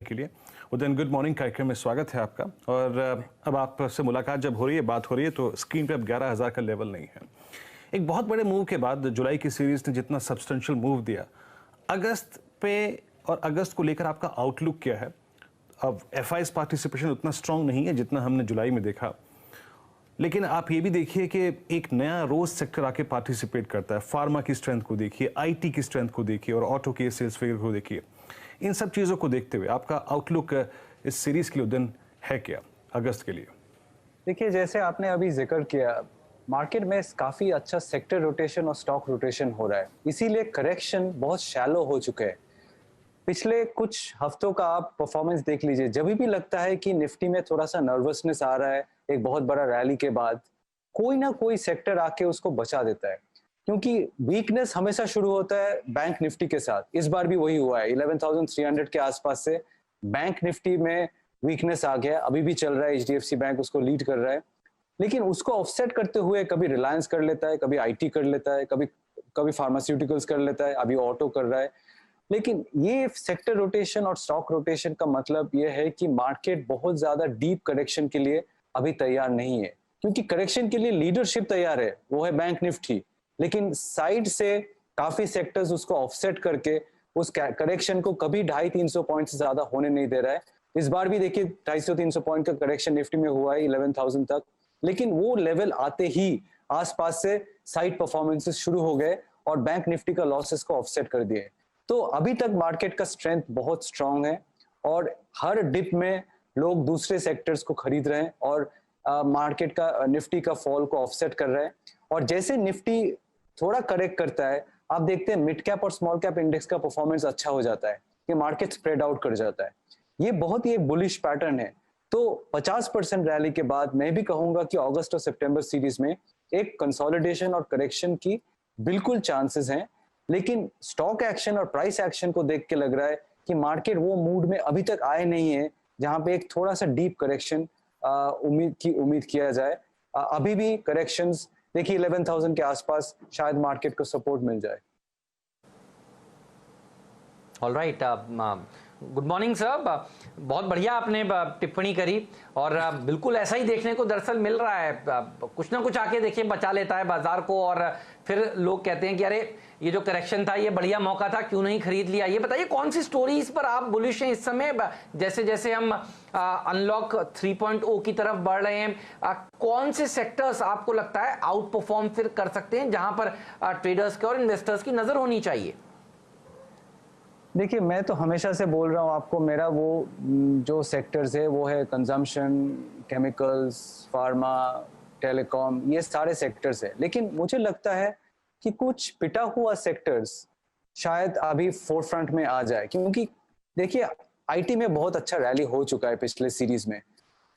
के लिए। Udayan, good morning कार्यक्रम में स्वागत है आपका। और अब आपसे मुलाकात जब हो रही है, बात हो रही है, तो स्क्रीन पे अब 11,000 का लेवल नहीं है। एक बहुत बड़े मूव के बाद जुलाई की सीरीज ने जितना सब्सटेंशियल मूव दिया, अगस्त पे और अगस्त को लेकर आपका आउटलुक क्या है? अब एफआई's पार्टिसिपेशन उतना स्ट्रांग नहीं है जितना हमने जुलाई में देखा, लेकिन आप ये भी देखिए कि एक नया रोज सेक्टर आके पार्टिसिपेट करता है। फार्मा की स्ट्रेंथ को देखिए, आईटी की स्ट्रेंथ को देखिए और ऑटो के सेल्स फिगर को देखिए। इन सब चीज़ों को देखते हुए आपका आउटलुक इस सीरीज के लिए उदयन है क्या अगस्त के लिए? देखिए, जैसे आपने अभी जिक्र किया, मार्केट में काफ़ी अच्छा सेक्टर रोटेशन और स्टॉक रोटेशन हो रहा है, इसीलिए करेक्शन बहुत शैलो हो चुके हैं। पिछले कुछ हफ्तों का आप परफॉर्मेंस देख लीजिए, जब भी लगता है कि निफ्टी में थोड़ा सा नर्वसनेस आ रहा है एक बहुत बड़ा रैली के बाद, कोई ना कोई सेक्टर आके उसको बचा देता है, क्योंकि वीकनेस हमेशा शुरू होता है बैंक निफ्टी के साथ। इस बार भी वही हुआ है, 11,300 के आसपास से बैंक निफ्टी में वीकनेस आ गया। अभी भी चल रहा है, एचडीएफसी बैंक उसको लीड कर रहा है, लेकिन उसको ऑफसेट करते हुए कभी रिलायंस कर लेता है, कभी आईटी कर लेता है, कभी फार्मास्यूटिकल्स कर लेता है, अभी ऑटो कर रहा है। लेकिन ये सेक्टर रोटेशन और स्टॉक रोटेशन का मतलब ये है कि मार्केट बहुत ज्यादा डीप करेक्शन के लिए अभी तैयार नहीं है, क्योंकि करेक्शन के लिए लीडरशिप तैयार है, वो है बैंक निफ्टी, लेकिन साइड से काफी सेक्टर्स उसको ऑफसेट करके उस करेक्शन को कभी 250-300 पॉइंट से ज्यादा होने नहीं दे रहा है। इस बार भी देखिए 250-300 पॉइंट का करेक्शन निफ्टी में हुआ है 11,000 तक, लेकिन वो लेवल आते ही आसपास से साइड परफॉर्मेंसेस शुरू हो गए और बैंक निफ्टी का लॉसेस को ऑफसेट कर दिए। तो अभी तक मार्केट का स्ट्रेंथ बहुत स्ट्रांग है और हर डिप में लोग दूसरे सेक्टर्स को खरीद रहे हैं और मार्केट का निफ्टी का फॉल को ऑफसेट कर रहे हैं। और जैसे निफ्टी थोड़ा करेक्ट करता है, आप देखते हैं मिड कैप और स्मॉल कैप इंडेक्स का परफॉर्मेंस अच्छा हो जाता है, कि मार्केट स्प्रेड आउट कर जाता है। ये बहुत ही एक बुलिश पैटर्न है। तो 50% रैली के बाद मैं भी कहूंगा कि अगस्त और सितंबर सीरीज में एक कंसोलिडेशन और करेक्शन की बिल्कुल चांसेस हैं, लेकिन स्टॉक एक्शन और प्राइस एक्शन को देख के लग रहा है कि मार्केट वो मूड में अभी तक आए नहीं है जहां पे एक थोड़ा सा डीप करेक्शन उम्मीद किया जाए। अभी भी करेक्शंस देखिए 11,000 के आसपास शायद मार्केट को सपोर्ट मिल जाए। Alright, good morning sir. बहुत बढ़िया आपने टिप्पणी करी और बिल्कुल ऐसा ही देखने को दरअसल मिल रहा है। कुछ ना कुछ आके देखिए बचा लेता है बाजार को और फिर लोग कहते हैं कि अरे ये जो करेक्शन था ये बढ़िया मौका था, क्यों नहीं खरीद लिया। ये बताइए कौन सी स्टोरीज पर आप बुलिश हैं इस समय, जैसे जैसे हम अनलॉक 3.0 की तरफ बढ़ रहे हैं, कौन से सेक्टर्स आपको लगता है आउट परफॉर्म फिर कर सकते हैं, जहां पर ट्रेडर्स के और इन्वेस्टर्स की नजर होनी चाहिए? देखिए, मैं तो हमेशा से बोल रहा हूँ आपको, मेरा वो जो सेक्टर्स है वो है कंजम्पशन, केमिकल्स, फार्मा, टेलीकॉम, ये सारे सेक्टर्स है। लेकिन मुझे लगता है कि कुछ पिटा हुआ सेक्टर्स शायद अभी फोर फ्रंट में आ जाए, क्योंकि देखिए आईटी में बहुत अच्छा रैली हो चुका है पिछले सीरीज में,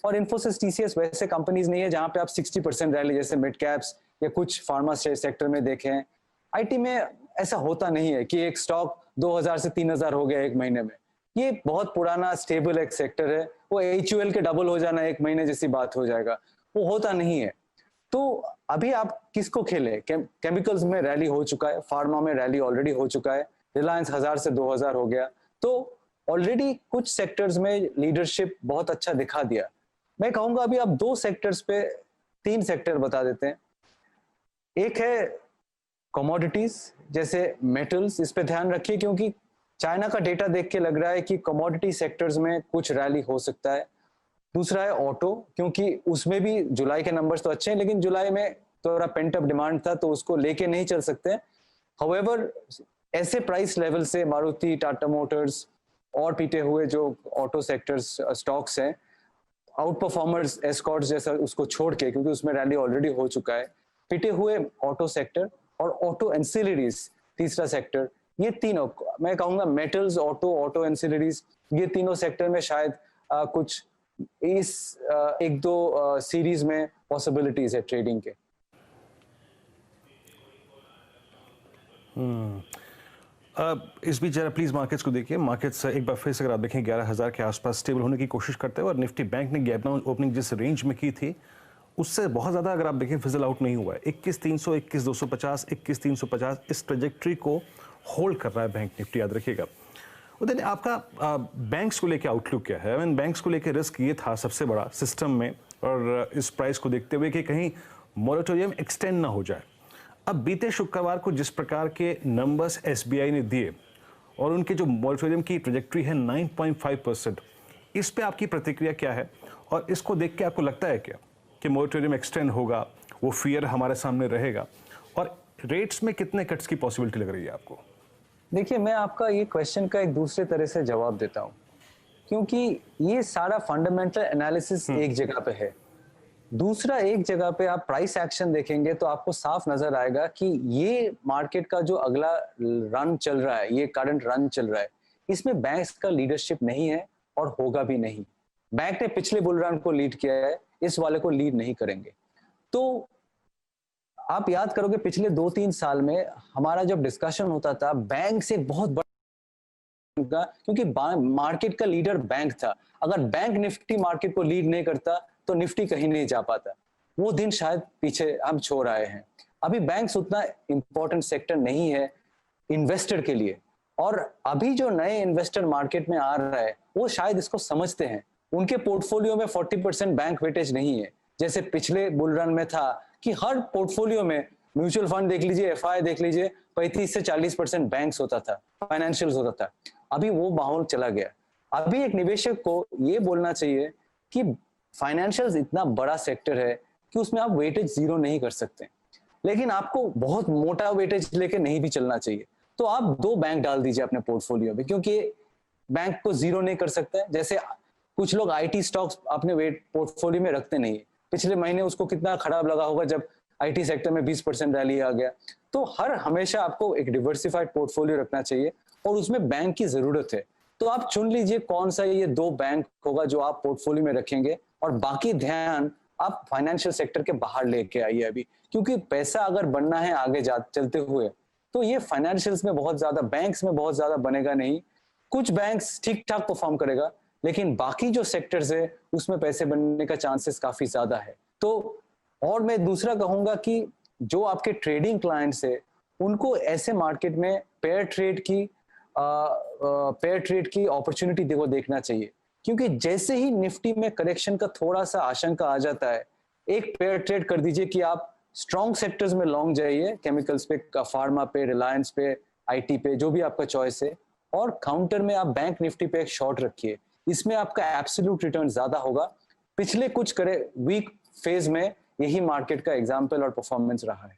और इन्फोसिस, टीसीएस वैसे कंपनीज नहीं है जहां पे आप 60% रैली जैसे मिड कैप्स या कुछ फार्मा सेक्टर में देखें। आईटी में ऐसा होता नहीं है कि एक स्टॉक 2,000 से 3,000 हो गया एक महीने में। ये बहुत पुराना स्टेबल एक सेक्टर है, वो एचयूएल के डबल हो जाना एक महीने जैसी बात हो जाएगा, वो होता नहीं है। तो अभी आप किसको खेले? केमिकल्स में रैली हो चुका है, फार्मा में रैली ऑलरेडी हो चुका है, रिलायंस 1,000 से 2,000 हो गया, तो ऑलरेडी कुछ सेक्टर्स में लीडरशिप बहुत अच्छा दिखा दिया। मैं कहूंगा अभी आप 2 सेक्टर्स पे 3 सेक्टर बता देते हैं। एक है कमोडिटीज, जैसे मेटल्स, इस पे ध्यान रखिए, क्योंकि चाइना का डेटा देख के लग रहा है कि कमोडिटी सेक्टर्स में कुछ रैली हो सकता है। दूसरा है ऑटो, क्योंकि उसमें भी जुलाई के नंबर्स तो अच्छे हैं, लेकिन जुलाई में थोड़ा पेंट अप डिमांड था तो उसको लेके नहीं चल सकते। हाउएवर ऐसे प्राइस लेवल से मारुति, टाटा मोटर्स और पीटे हुए जो ऑटो सेक्टर्स स्टॉक्स हैं, आउट परफॉर्मर्स एस्कॉर्ट्स जैसा उसको छोड़ के, क्योंकि उसमें रैली ऑलरेडी हो चुका है, पिटे हुए ऑटो सेक्टर और ऑटो एंसिलरीज तीसरा सेक्टर, ये तीनों मैं कहूंगा मेटल्स, ऑटो एंसिलरीज, ये तीनों सेक्टर में शायद कुछ इस 1-2 सीरीज में पॉसिबिलिटीज है ट्रेडिंग के। इस बीच जरा प्लीज मार्केट्स को देखिए। मार्केट्स एक बार फिर से अगर आप देखें 11,000 के आसपास स्टेबल होने की कोशिश करते हैं, और निफ्टी बैंक ने गैप डाउन ओपनिंग जिस रेंज में की थी उससे बहुत ज़्यादा अगर आप देखें फिजल आउट नहीं हुआ है। 21,300, 21,250, 21,350 इस ट्रेजेक्ट्री को होल्ड कर रहा है बैंक निफ्टी, याद रखिएगा। उदय, आपका बैंक्स को लेके आउटलुक क्या है? आई मीन बैंक्स को लेके रिस्क ये था सबसे बड़ा सिस्टम में और इस प्राइस को देखते हुए कि कहीं मॉरेटोरियम एक्सटेंड ना हो जाए। अब बीते शुक्रवार को जिस प्रकार के नंबर्स एसबीआई ने दिए और उनके जो मॉरेटोरियम की ट्रेजेक्ट्री है 9.5%, इस पे आपकी प्रतिक्रिया क्या है? और इसको देख के आपको लगता है क्या कि मॉरेटोरियम एक्सटेंड होगा, वो फियर हमारे सामने रहेगा, और रेट्स में कितने कट्स की पॉसिबिलिटी लग रही है आपको? देखिए, मैं आपका ये क्वेश्चन का एक दूसरे तरह से जवाब देता हूँ, क्योंकि ये सारा फंडामेंटल एनालिसिस एक जगह पे है। दूसरा, एक जगह पे आप प्राइस एक्शन देखेंगे तो आपको साफ नजर आएगा कि ये मार्केट का जो अगला रन चल रहा है, ये करंट रन चल रहा है, इसमें बैंक्स का लीडरशिप नहीं है और होगा भी नहीं। बैंक ने पिछले बुल रन को लीड किया है, इस वाले को लीड नहीं करेंगे। तो आप याद करोगे पिछले 2-3 साल में हमारा जब डिस्कशन होता था, बैंक से बहुत बड़ा, क्योंकि मार्केट का लीडर बैंक था। अगर बैंक निफ्टी मार्केट को लीड नहीं करता तो निफ्टी कहीं नहीं जा पाता। वो दिन शायद पीछे हम छोड़ आए हैं। अभी बैंक्स उतना इंपॉर्टेंट सेक्टर नहीं है इन्वेस्टर के लिए, और अभी जो नए इन्वेस्टर मार्केट में आ रहा है वो शायद इसको समझते हैं। उनके पोर्टफोलियो में 40% बैंक वेटेज नहीं है, जैसे पिछले बुल रन में था कि हर पोर्टफोलियो में म्यूचुअल फंड देख लीजिए, एफआई देख लीजिए, 35 से 40% बैंक्स होता था, फाइनेंशियल्स होता था। अभी वो माहौल चला गया। अभी एक निवेशक को ये बोलना चाहिए कि फाइनेंशियल्स इतना बड़ा सेक्टर है कि उसमें आप वेटेज जीरो नहीं कर सकते, लेकिन आपको बहुत मोटा वेटेज लेके नहीं भी चलना चाहिए। तो आप 2 बैंक डाल दीजिए अपने पोर्टफोलियो में, क्योंकि बैंक को जीरो नहीं कर सकता है। जैसे कुछ लोग आईटी स्टॉक्स अपने वेट पोर्टफोलियो में रखते नहीं है। पिछले महीने उसको कितना खराब लगा होगा जब आईटी सेक्टर में 20% रैली आ गया। तो हमेशा आपको एक डिवर्सिफाइड पोर्टफोलियो रखना चाहिए और उसमें बैंक की जरूरत है। तो आप चुन लीजिए कौन सा ये 2 बैंक होगा जो आप पोर्टफोलियो में रखेंगे, और बाकी ध्यान आप फाइनेंशियल सेक्टर के बाहर लेके आइए अभी, क्योंकि पैसा अगर बनना है आगे चलते हुए तो ये फाइनेंशियल्स में बहुत ज्यादा, बैंक्स में बहुत ज्यादा बनेगा नहीं। कुछ बैंक्स ठीक ठाक परफॉर्म करेगा, लेकिन बाकी जो सेक्टर्स है उसमें पैसे बनने का चांसेस काफी ज्यादा है। तो और मैं दूसरा कहूंगा कि जो आपके ट्रेडिंग क्लाइंट्स है उनको ऐसे मार्केट में पेयर ट्रेड की अपॉर्चुनिटी देखना चाहिए, क्योंकि जैसे ही निफ्टी में करेक्शन का थोड़ा सा आशंका आ जाता है, एक पेयर ट्रेड कर दीजिए कि आप स्ट्रॉन्ग सेक्टर्स में लॉन्ग जाइए, केमिकल्स पे, फार्मा पे, रिलायंस पे, आईटी पे, जो भी आपका चॉइस है, और काउंटर में आप बैंक निफ्टी पे एक शॉर्ट रखिए। इसमें आपका एब्सोल्यूट रिटर्न ज्यादा होगा। पिछले कुछ वीक फेज में यही मार्केट का एग्जाम्पल और परफॉर्मेंस रहा है।